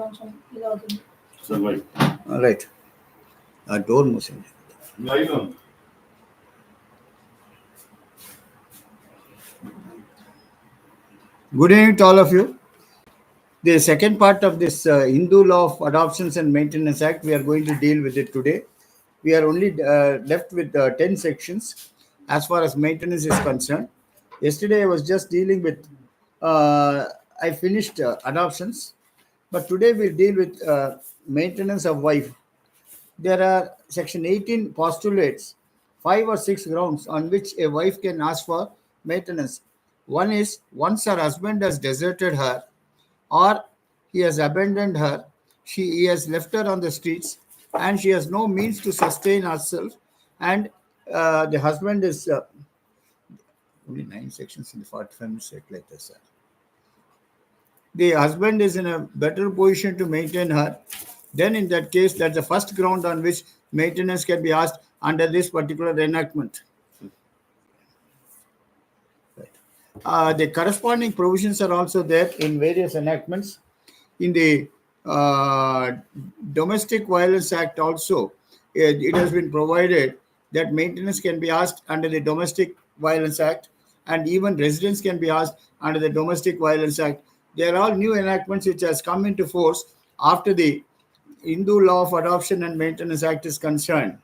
కొంచెం ఇది అవుతుంది. రైట్ ఆ door మూసింది. Good evening to all of you. The second part of this Hindu Law of Adoptions and Maintenance Act, we are going to deal with it today. We are only left with 10 sections as far as maintenance is concerned. Yesterday I was just dealing with, I finished adoptions, but today we'll deal with maintenance of wife. There are section 18 postulates 5 or 6 grounds on which a wife can ask for maintenance. One is once her husband has deserted her or he has abandoned her, he has left her on the streets and she has no means to sustain herself, and the husband is only 9 sections in the 45 minutes like this, sir. The husband is in a better position to maintain her, then in that case, that's the first ground on which maintenance can be asked under this particular enactment. The corresponding provisions are also there in various enactments. In the Domestic Violence Act also, it has been provided that maintenance can be asked under the Domestic Violence Act, and even residence can be asked under the Domestic Violence Act. They are all new enactments which has come into force after the Hindu Law of Adoption and Maintenance Act is concerned.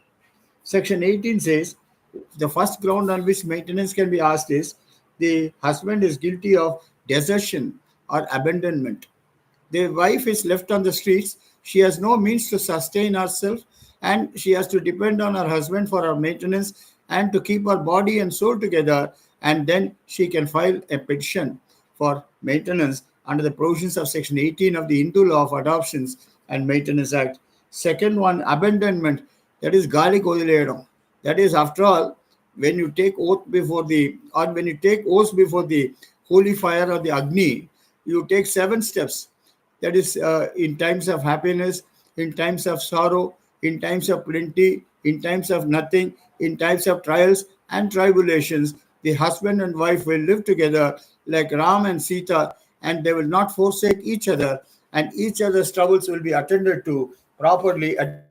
Section 18 says the first ground on which maintenance can be asked is the husband is guilty of desertion or abandonment. The wife is left on the streets. She has no means to sustain herself, and she has to depend on her husband for her maintenance and to keep her body and soul together, and then she can file a petition for maintenance under the provisions of section 18 of the Hindu Law of Adoptions and Maintenance Act. Second one, abandonment, that is gali kodileyadam. That is, after all, when you take oath before the, or when you take oath before the holy fire or the Agni, you take 7 steps. That is in times of happiness, in times of sorrow, in times of plenty, in times of nothing, in times of trials and tribulations. The husband and wife will live together like Ram and Sita, and they will not forsake each other, and each other's troubles will be attended to properly at